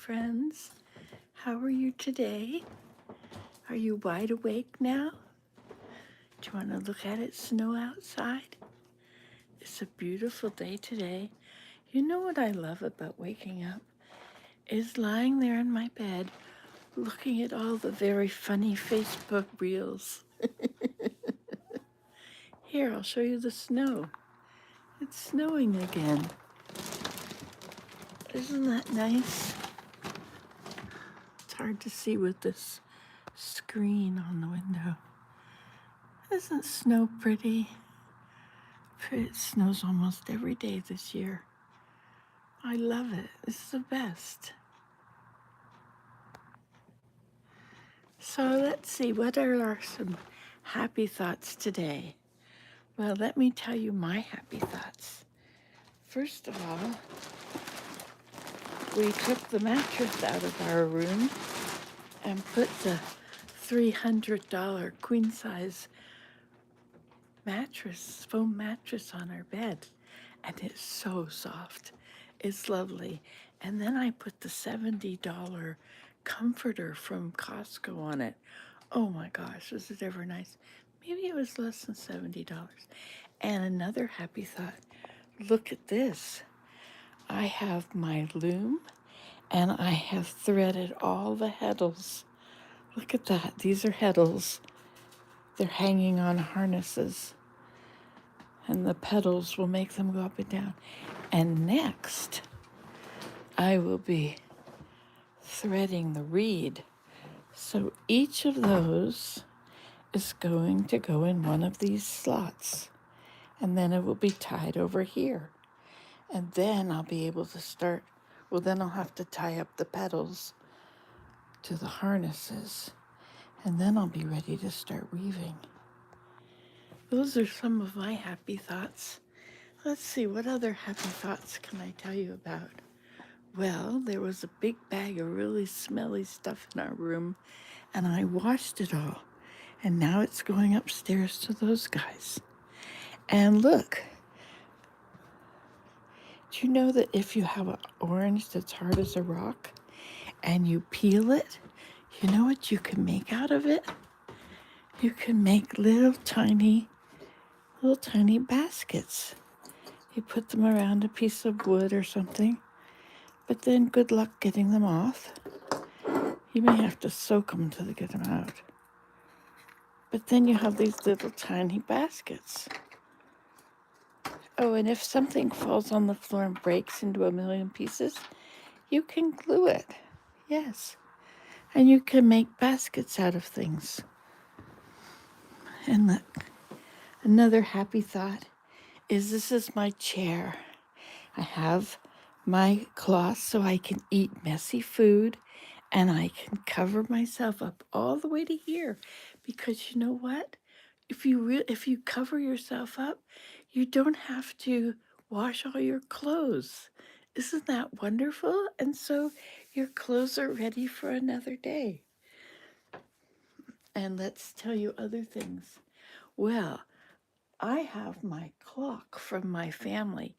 friends. How are you today? Are you wide awake now? Do you want to look at it snow outside? It's a beautiful day today. You know what I love about waking up is lying there in my bed looking at all the very funny Facebook reels. Here, I'll show you the snow. It's snowing again. Isn't that nice? It's hard to see with this screen on the window. Isn't snow pretty? It snows almost every day this year. I love it. It's the best. So let's see, what are some happy thoughts today? Well, let me tell you my happy thoughts. First of all, we took the mattress out of our room and put the $300 queen size mattress, foam mattress on our bed. And it's so soft. It's lovely. And then I put the $70 comforter from Costco on it. Oh my gosh, was it ever nice? Maybe it was less than $70. And another happy thought, look at this. I have my loom and I have threaded all the heddles. Look at that. These are heddles. They're hanging on harnesses, and the pedals will make them go up and down. And next, I will be threading the reed. So each of those is going to go in one of these slots, and then it will be tied over here. And then I'll be able to start, well, then I'll have to tie up the pedals to the harnesses, and then I'll be ready to start weaving. Those are some of my happy thoughts. Let's see, what other happy thoughts can I tell you about? Well, there was a big bag of really smelly stuff in our room, and I washed it all. And now it's going upstairs to those guys. And look, do you know that if you have an orange that's hard as a rock and you peel it, you know what you can make out of it? You can make little tiny baskets. You put them around a piece of wood or something, but then good luck getting them off. You may have to soak them to get them out. But then you have these little tiny baskets. Oh, and if something falls on the floor and breaks into a million pieces, you can glue it. Yes. And you can make baskets out of things. And look, another happy thought is this is my chair. I have my cloth so I can eat messy food, and I can cover myself up all the way to here, because you know what? If you cover yourself up, you don't have to wash all your clothes. Isn't that wonderful? And so your clothes are ready for another day. And let's tell you other things. Well, I have my clock from my family,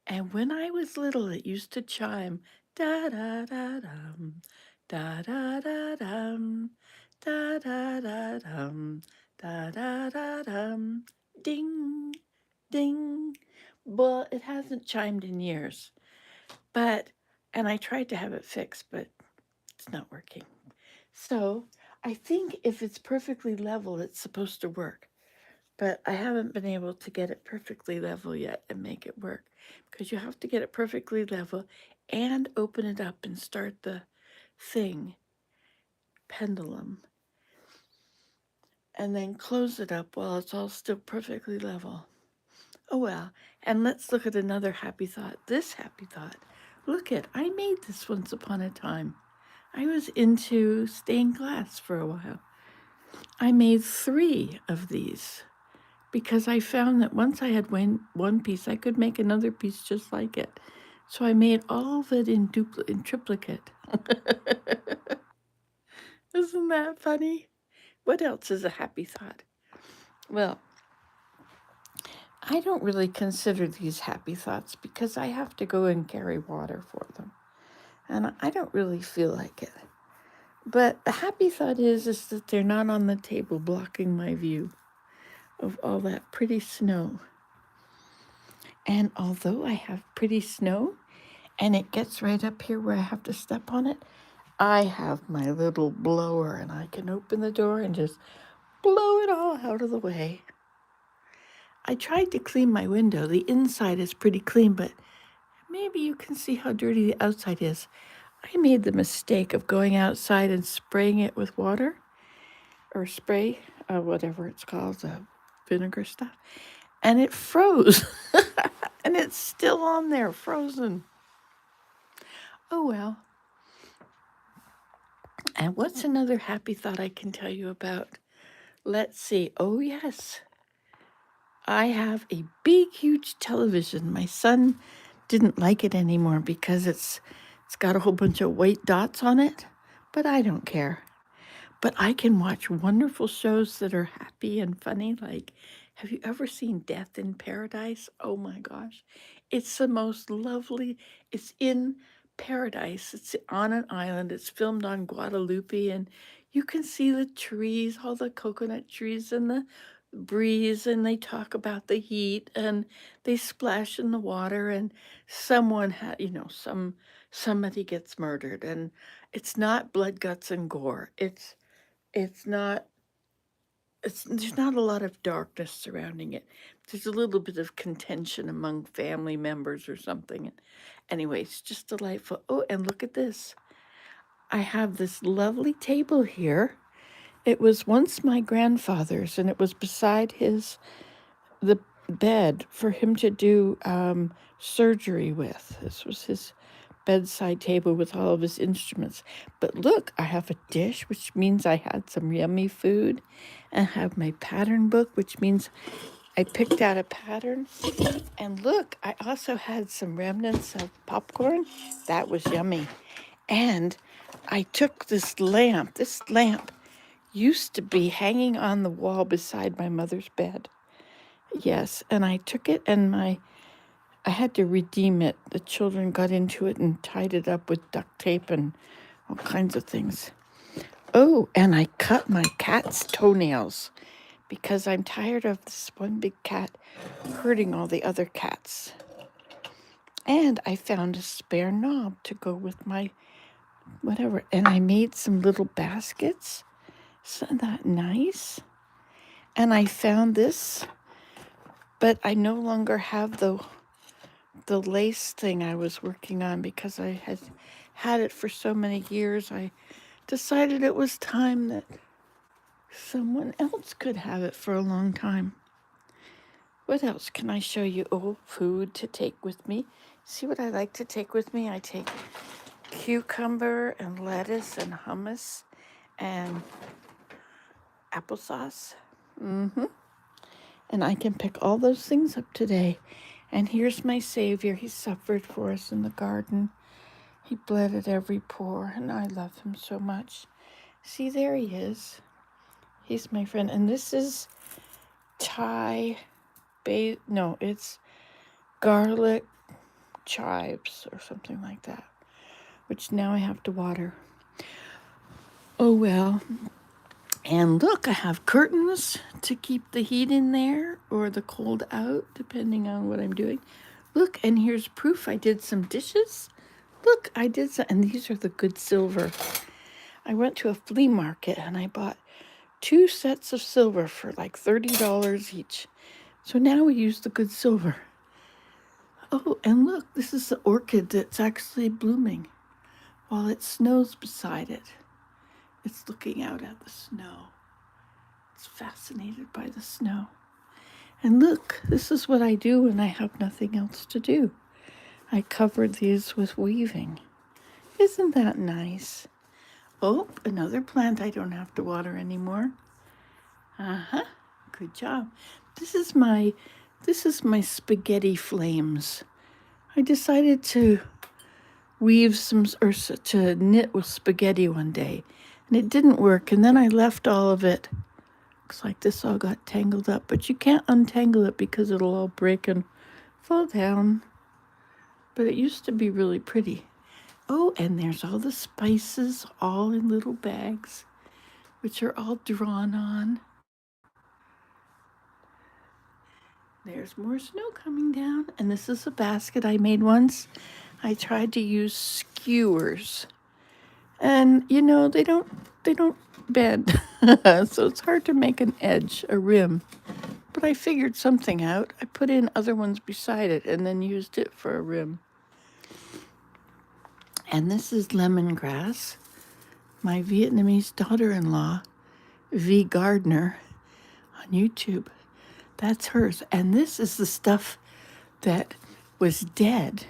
and when I was little, it used to chime da da da dum, da da da dum, da da da dum, da da da dum, ding, ding. Well, it hasn't chimed in years, and I tried to have it fixed, but it's not working. So I think if it's perfectly level, it's supposed to work. But I haven't been able to get it perfectly level yet and make it work, because you have to get it perfectly level and open it up and start the thing, pendulum, and then close it up while it's all still perfectly level. Oh well, and let's look at another happy thought. This happy thought. Look I made this once upon a time. I was into stained glass for a while. I made 3 of these because I found that once I had one piece, I could make another piece just like it. So I made all of it in triplicate. Isn't that funny? What else is a happy thought? Well, I don't really consider these happy thoughts because I have to go and carry water for them. and I don't really feel like it. But the happy thought is that they're not on the table blocking my view of all that pretty snow. And although I have pretty snow and it gets right up here where I have to step on it, I have my little blower and I can open the door and just blow it all out of the way. I tried to clean my window. The inside is pretty clean, but maybe you can see how dirty the outside is. I made the mistake of going outside and spraying it with water or spray, whatever it's called, vinegar stuff, and it froze. And it's still on there, frozen. Oh well. And what's another happy thought I can tell you about? Let's see. Oh, yes. I have a big, huge television. My son didn't like it anymore because it's got a whole bunch of white dots on it, but I don't care. But I can watch wonderful shows that are happy and funny. Like, have you ever seen Death in Paradise? Oh my gosh. It's the most lovely. It's in paradise. It's on an island. It's filmed on Guadalupe, and you can see the trees, all the coconut trees and the breeze, and they talk about the heat, and they splash in the water, and someone had, somebody gets murdered, and it's not blood, guts, and gore. It's not there's not a lot of darkness surrounding it. There's a little bit of contention among family members or something. And anyway, it's just delightful. Oh, and look at this. I have this lovely table here. It was once my grandfather's, and it was beside the bed for him to do surgery with. This was his bedside table with all of his instruments. But look, I have a dish, which means I had some yummy food, and I have my pattern book, which means I picked out a pattern. And look, I also had some remnants of popcorn. That was yummy. And I took this lamp. This lamp used to be hanging on the wall beside my mother's bed. Yes, and I took it and I had to redeem it. The children got into it and tied it up with duct tape and all kinds of things. Oh, and I cut my cat's toenails because I'm tired of this one big cat hurting all the other cats. And I found a spare knob to go with my whatever. And I made some little baskets. Isn't that nice? And I found this, but I no longer have the lace thing I was working on because I had it for so many years. I decided it was time that someone else could have it for a long time. What else can I show you? Oh, food to take with me. See what I like to take with me? I take cucumber and lettuce and hummus and applesauce. And I can pick all those things up today. And here's my Savior. He suffered for us in the garden. He bled at every pore, and I love him so much. See, there he is. He's my friend. And this is it's garlic chives or something like that, which now I have to water. Oh, well. And look, I have curtains to keep the heat in there or the cold out, depending on what I'm doing. Look, and here's proof I did some dishes. Look, I did some, and these are the good silver. I went to a flea market and I bought 2 sets of silver for like $30 each. So now we use the good silver. Oh, and look, this is the orchid that's actually blooming while it snows beside it. It's looking out at the snow. It's fascinated by the snow. And look, this is what I do when I have nothing else to do. I covered these with weaving. Isn't that nice? Oh, another plant I don't have to water anymore. Good job. This is my spaghetti flames. I decided to weave to knit with spaghetti one day, and it didn't work, and then I left all of it. Looks like this all got tangled up, but you can't untangle it because it'll all break and fall down. But it used to be really pretty. Oh, and there's all the spices all in little bags, which are all drawn on. There's more snow coming down, and this is a basket I made once. I tried to use skewers, and they don't bend, so it's hard to make an edge, a rim. But I figured something out. I put in other ones beside it, and then used it for a rim. And this is lemongrass. My Vietnamese daughter-in-law, V Gardner, on YouTube. That's hers. And this is the stuff that was dead.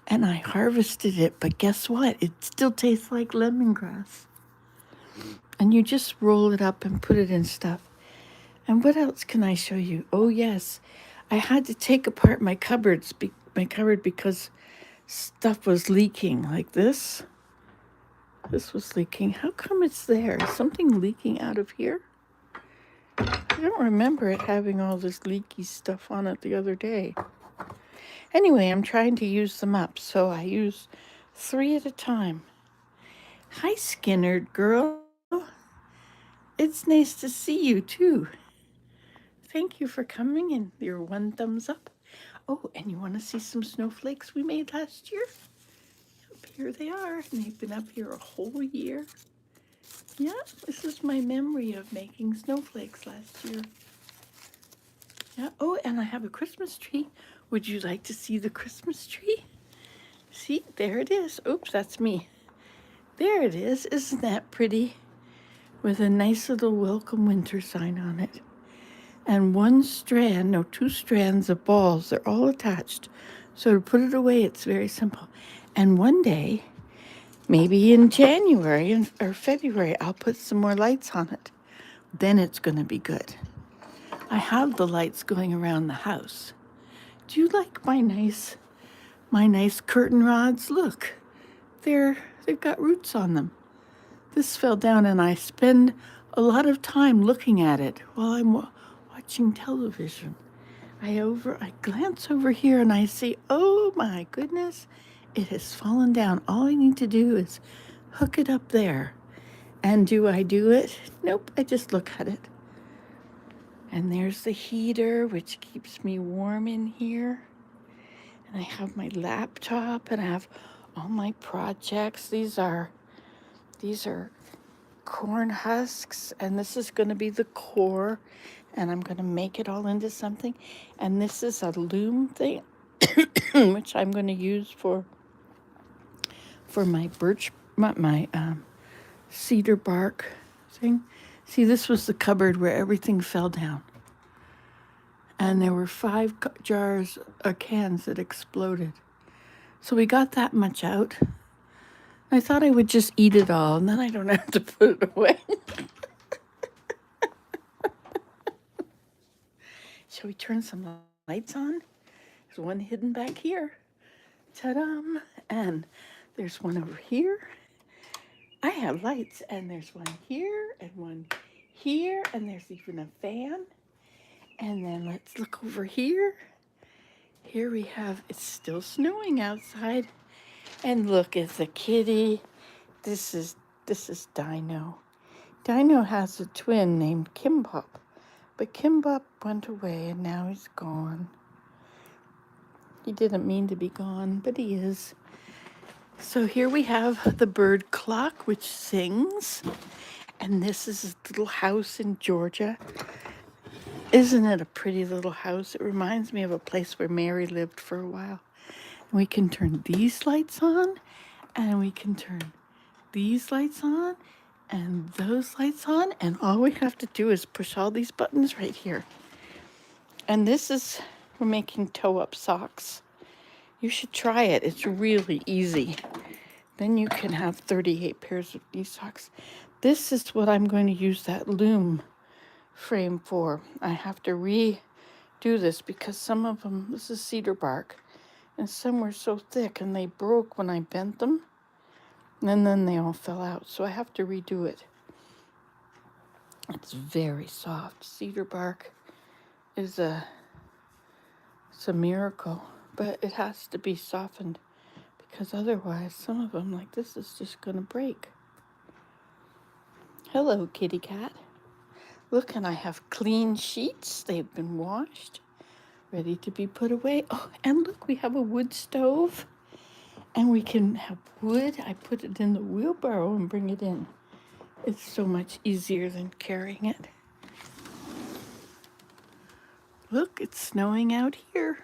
And I harvested it, but guess what? It still tastes like lemongrass. And you just roll it up and put it in stuff. And what else can I show you? Oh, yes. I had to take apart my cupboard because stuff was leaking like this. This was leaking. How come it's there? Is something leaking out of here? I don't remember it having all this leaky stuff on it the other day. Anyway, I'm trying to use them up, so I use 3 at a time. Hi, Skinnerd girl. It's nice to see you, too. Thank you for coming and your 1 thumbs up. Oh, and you want to see some snowflakes we made last year? Yep, here they are, and they've been up here a whole year. Yeah, this is my memory of making snowflakes last year. Yeah. Oh, and I have a Christmas tree. Would you like to see the Christmas tree? See, there it is. Oops, that's me. There it is. Isn't that pretty? With a nice little welcome winter sign on it. And 2 strands of balls. They're all attached. So to put it away, it's very simple. And one day, maybe in January or February, I'll put some more lights on it. Then it's going to be good. I have the lights going around the house. Do you like my nice curtain rods? Look, they've got roots on them. This fell down, and I spend a lot of time looking at it while I'm watching television. I glance over here and I see, oh my goodness, it has fallen down. All I need to do is hook it up there. And do I do it? Nope, I just look at it. And there's the heater, which keeps me warm in here. And I have my laptop and I have all my projects. These are corn husks, and this is going to be the core, and I'm going to make it all into something. And this is a loom thing, which I'm going to use for my cedar bark thing. See, this was the cupboard where everything fell down. And there were 5 cans that exploded. So we got that much out. I thought I would just eat it all, and then I don't have to put it away. Shall we turn some lights on? There's one hidden back here. Ta-da! And there's one over here. I have lights, and there's one here, and one here, and there's even a fan. And then let's look over here. Here we have, it's still snowing outside. And look, it's a kitty. This is Dino. Dino has a twin named Kimbop. But Kimbop went away and now he's gone. He didn't mean to be gone, but he is. So here we have the bird clock, which sings. And this is a little house in Georgia. Isn't it a pretty little house? It reminds me of a place where Mary lived for a while. And we can turn these lights on, and we can turn these lights on, and those lights on, and all we have to do is push all these buttons right here. And we're making toe-up socks. You should try it. It's really easy. Then you can have 38 pairs of these socks. This is what I'm going to use that loom frame for. I have to redo this because some of them, this is cedar bark, and some were so thick and they broke when I bent them, and then they all fell out. So I have to redo it. It's very soft. Cedar bark it's a miracle, but it has to be softened because otherwise some of them like this is just going to break. Hello, kitty cat. Look, and I have clean sheets. They've been washed, ready to be put away. Oh, and look, we have a wood stove, and we can have wood. I put it in the wheelbarrow and bring it in. It's so much easier than carrying it. Look, it's snowing out here,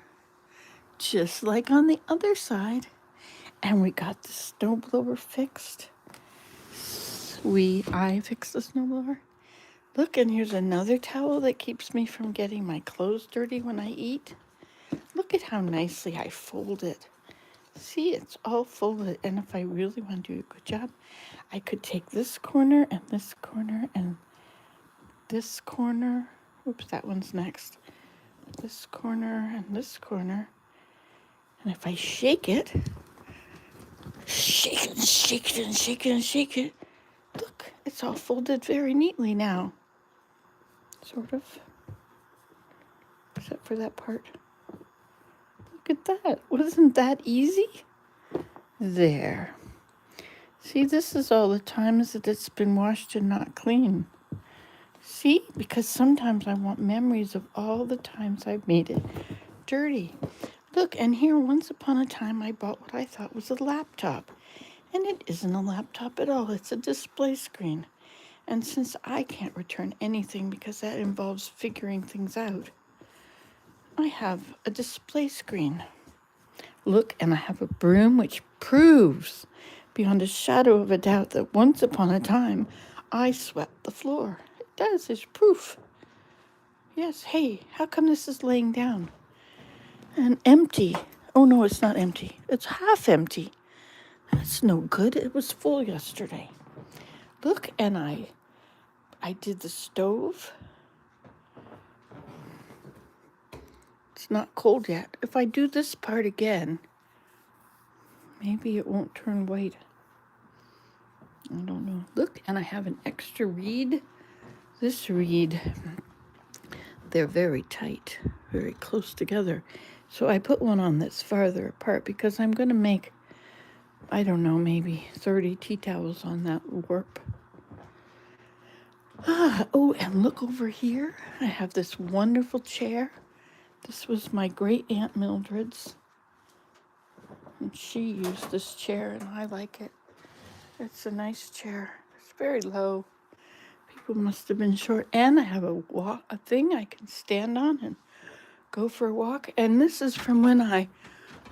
just like on the other side. And we got the snowblower fixed. I fixed the snowblower. Look, and here's another towel that keeps me from getting my clothes dirty when I eat. Look at how nicely I fold it. See, it's all folded. And if I really want to do a good job, I could take this corner and this corner and this corner. Oops, that one's next. This corner and this corner. And if I shake it, shake it and shake it and shake it and shake it, look, it's all folded very neatly now. Sort of. Except for that part. Look at that. Wasn't that easy? There. See, this is all the times that it's been washed and not clean. See? Because sometimes I want memories of all the times I've made it dirty. Look, and here, once upon a time, I bought what I thought was a laptop. And it isn't a laptop at all. It's a display screen. And since I can't return anything because that involves figuring things out, I have a display screen. Look, and I have a broom which proves beyond a shadow of a doubt that once upon a time I swept the floor. It does, it's proof. Yes, hey, how come this is laying down? And empty. Oh no, it's not empty. It's half empty. That's no good. It was full yesterday. Look, and I did the stove. It's not cold yet. If I do this part again, maybe it won't turn white. I don't know. Look, and I have an extra reed. This reed, they're very tight, very close together. So I put one on that's farther apart because I'm going to make, I don't know, maybe 30 tea towels on that warp. Oh, and look over here. I have this wonderful chair. This was my great Aunt Mildred's. And she used this chair, and I like it. It's a nice chair. It's very low. People must have been short. And I have a thing I can stand on and go for a walk. And this is from when I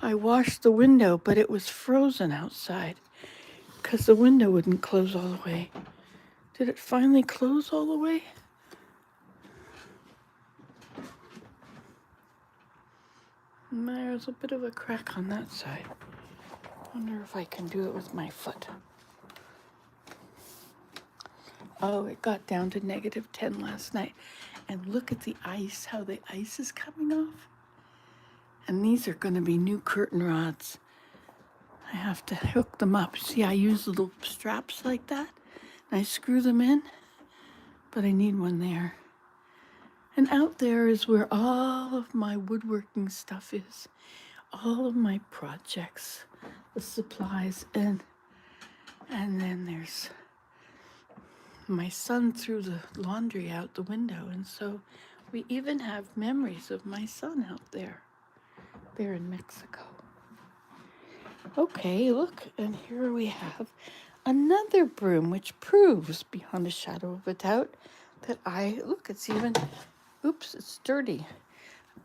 washed the window, but it was frozen outside because the window wouldn't close all the way. Did it finally close all the way? There's a bit of a crack on that side. Wonder if I can do it with my foot. Oh, it got down to -10 last night. And look at the ice, how the ice is coming off. And these are going to be new curtain rods. I have to hook them up. See, I use little straps like that. And I screw them in. But I need one there. And out there is where all of my woodworking stuff is. All of my projects, the supplies, and then there's my son threw the laundry out the window, and so we even have memories of my son out there in Mexico. Okay, look, and here we have another broom, which proves beyond a shadow of a doubt that it's even, oops, it's dirty.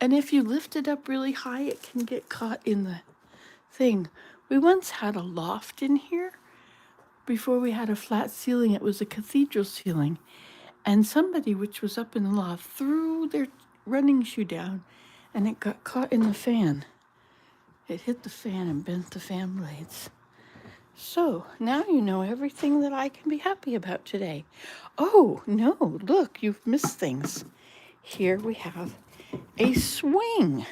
And if you lift it up really high, it can get caught in the thing. We once had a loft in here. Before we had a flat ceiling, it was a cathedral ceiling. And somebody, which was up in the loft, threw their running shoe down, and it got caught in the fan. It hit the fan and bent the fan blades. So now you know everything that I can be happy about today. Oh, no, look, you've missed things. Here we have a swing.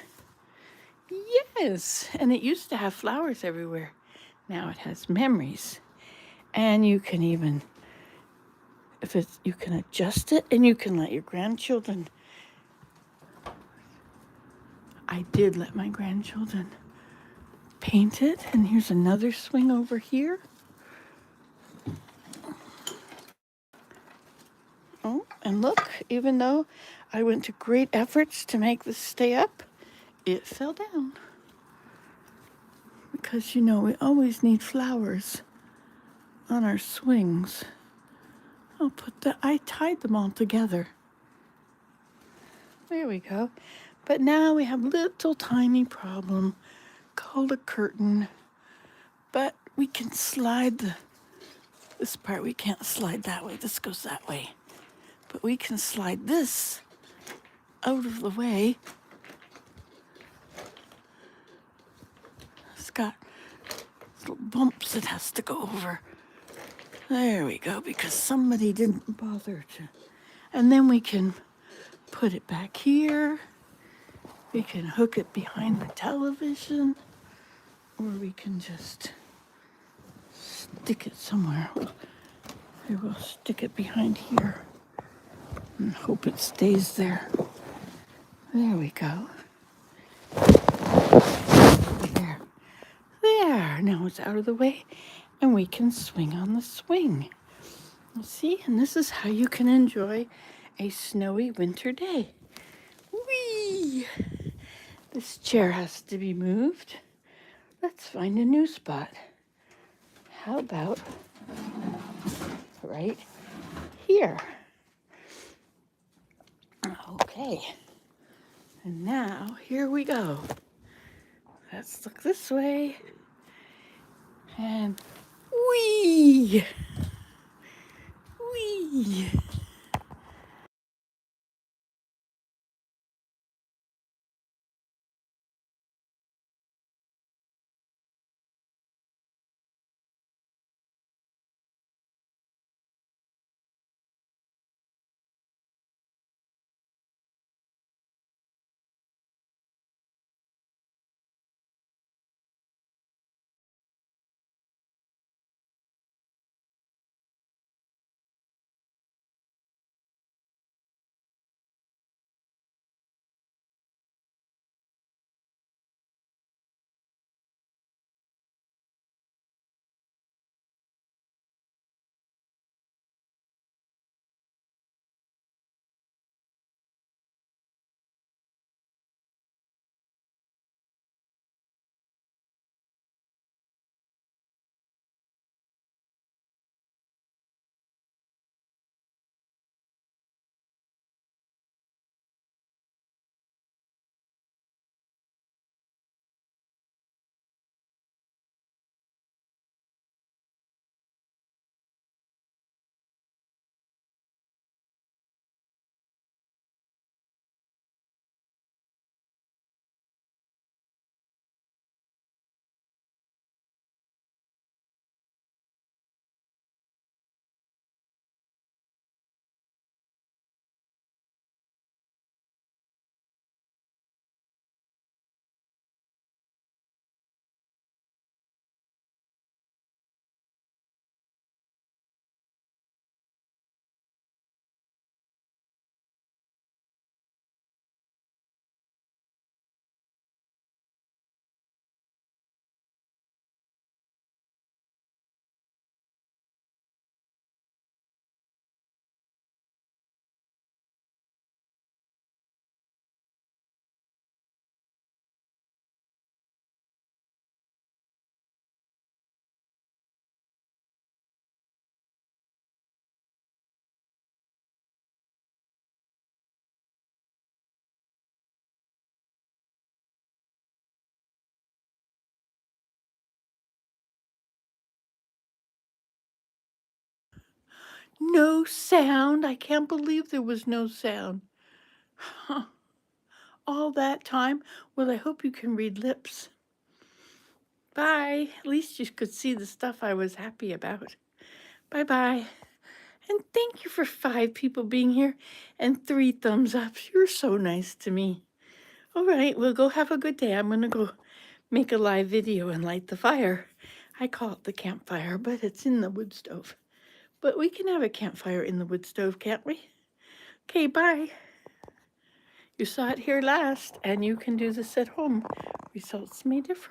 Yes, and it used to have flowers everywhere. Now it has memories. And you can even, you can adjust it, and you can let your grandchildren. I did let my grandchildren paint it. And here's another swing over here. Oh, and look, even though I went to great efforts to make this stay up, it fell down. Because, you know, we always need flowers on our swings. I tied them all together. There we go. But now we have a little tiny problem called a curtain. But we can slide this part. We can't slide that way. This goes that way. But we can slide this out of the way. It's got little bumps it has to go over. There we go, because somebody didn't bother to. And then we can put it back here. We can hook it behind the television, or we can just stick it somewhere. We'll stick it behind here and hope it stays there. There we go. There. There. Now it's out of the way, and we can swing on the swing. See, and this is how you can enjoy a snowy winter day. Whee! This chair has to be moved. Let's find a new spot. How about right here? Okay. And now, here we go. Let's look this way. And whee! Whee! No sound. I can't believe there was no sound. Huh. All that time. Well, I hope you can read lips. Bye. At least you could see the stuff I was happy about. Bye-bye. And thank you for 5 people being here and 3 thumbs up. You're so nice to me. All right, well, go have a good day. I'm going to go make a live video and light the fire. I call it the campfire, but it's in the wood stove. But we can have a campfire in the wood stove, can't we? Okay, bye. You saw it here last, and you can do this at home. Results may differ.